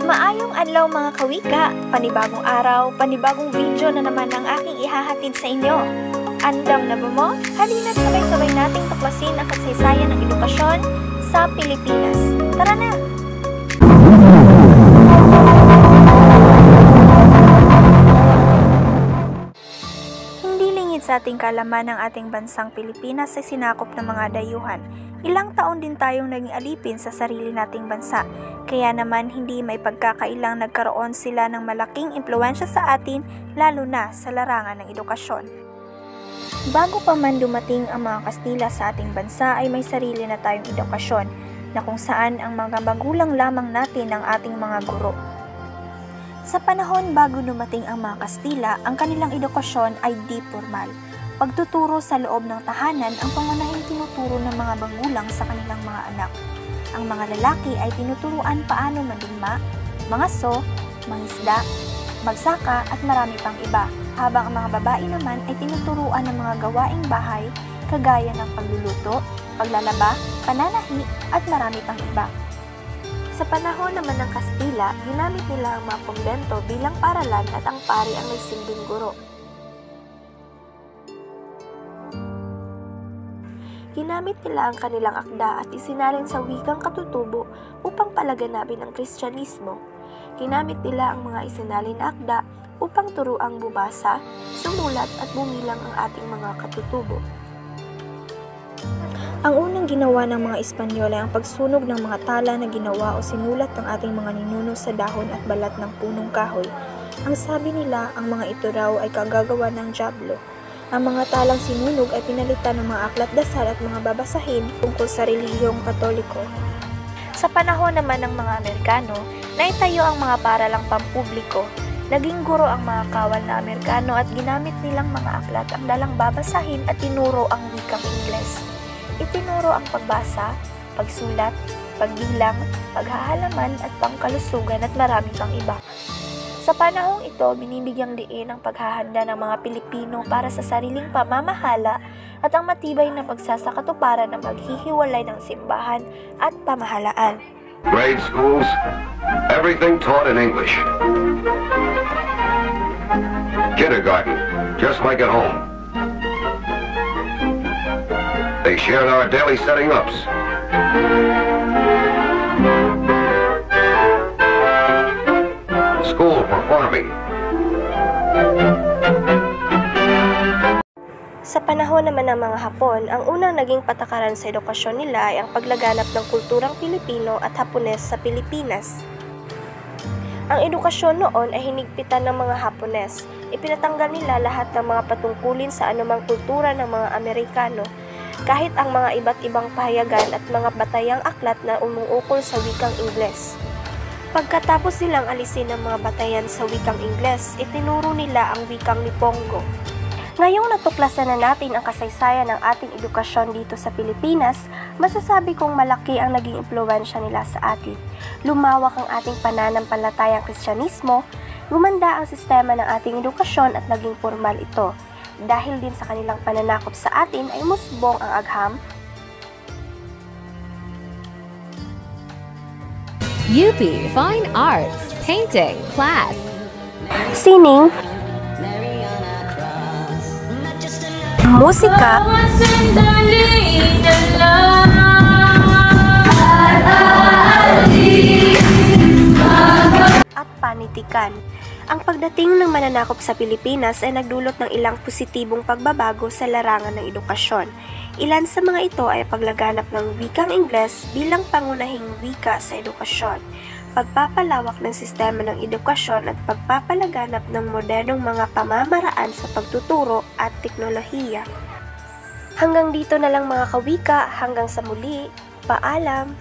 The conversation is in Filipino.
Maayong adlaw mga kawika, panibagong araw, panibagong video na naman ang aking ihahatid sa inyo. Andam na ba mo? Halina't sabay-sabay nating tuklasin ang kasaysayan ng edukasyon sa Pilipinas. Tara na! Hindi lingid sa ating kalaman ng ating bansang Pilipinas ay sinakop ng mga dayuhan. Ilang taon din tayong naging alipin sa sarili nating bansa, kaya naman hindi may pagkakailang nagkaroon sila ng malaking impluwensya sa atin, lalo na sa larangan ng edukasyon. Bago pa man dumating ang mga Kastila sa ating bansa ay may sarili na tayong edukasyon, na kung saan ang mga magulang lamang natin ang ating mga guro. Sa panahon bago dumating ang mga Kastila, ang kanilang edukasyon ay di formal. Pagtuturo sa loob ng tahanan ang pangunahing tinuturo ng mga magulang sa kanilang mga anak. Ang mga lalaki ay tinuturuan paano manlima, mangaso, mangisda, magsaka at marami pang iba, habang ang mga babae naman ay tinuturuan ng mga gawaing bahay kagaya ng pagluluto, paglalaba, pananahi at marami pang iba. Sa panahon naman ng Kastila, ginamit nila ang mga kumbento bilang paralan at ang pari ang may silbing guro. Ginamit nila ang kanilang akda at isinalin sa wikang katutubo upang palaganapin ang Kristyanismo. Ginamit nila ang mga isinalin na akda upang turuang bubasa, sumulat at bumilang ang ating mga katutubo. Ang unang ginawa ng mga Espanyol ay ang pagsunog ng mga tala na ginawa o sinulat ng ating mga ninuno sa dahon at balat ng punong kahoy. Ang sabi nila, ang mga ito raw ay kagagawa ng dyablo. Ang mga talang sinunog ay pinalitan ng mga aklat dasal at mga babasahin tungkol sa relihiyong Katoliko. Sa panahon naman ng mga Amerikano, naitayo ang mga paralang pampubliko. Naging guro ang mga kawal na Amerikano at ginamit nilang mga aklat ang dalang babasahin at tinuro ang wikang Ingles. Itinuro ang pagbasa, pagsulat, pagbilang, paghahalaman at pangkalusugan at marami pang iba. Sa panahong ito, binibigyang diin ang paghahanda ng mga Pilipino para sa sariling pamamahala at ang matibay na pagsasakatuparan ng paghihiwalay ng simbahan at pamahalaan. Grade schools, everything taught in English. Kindergarten, just like at home. They shared our daily setting-ups. School for farming. Sa panahon naman ng mga Hapon, ang unang naging patakaran sa edukasyon nila ay ang paglaganap ng kulturang Pilipino at Hapones sa Pilipinas. Ang edukasyon noon ay hinigpitan ng mga Hapones. Ipinatanggal nila lahat ng mga patungkulin sa anumang kultura ng mga Amerikano, kahit ang mga iba't ibang pahayagan at mga batayang aklat na umuukol sa wikang Ingles. Pagkatapos silang alisin ang mga batayan sa wikang Ingles, itinuro nila ang wikang Nipongo. Ngayong natuklasan na natin ang kasaysayan ng ating edukasyon dito sa Pilipinas, masasabi kong malaki ang naging impluwensya nila sa atin. Lumawak ang ating pananampalatayang Kristyanismo, gumanda ang sistema ng ating edukasyon at naging formal ito. Dahil din sa kanilang pananakop sa atin ay musbong ang agham, UP Fine Arts Painting Class, sining, musika, at panitikan. Ang pagdating ng mananakop sa Pilipinas ay nagdulot ng ilang positibong pagbabago sa larangan ng edukasyon. Ilan sa mga ito ay paglaganap ng wikang Ingles bilang pangunahing wika sa edukasyon, pagpapalawak ng sistema ng edukasyon at pagpapalaganap ng modernong mga pamamaraan sa pagtuturo at teknolohiya. Hanggang dito na lang mga kawika, hanggang sa muli, paalam!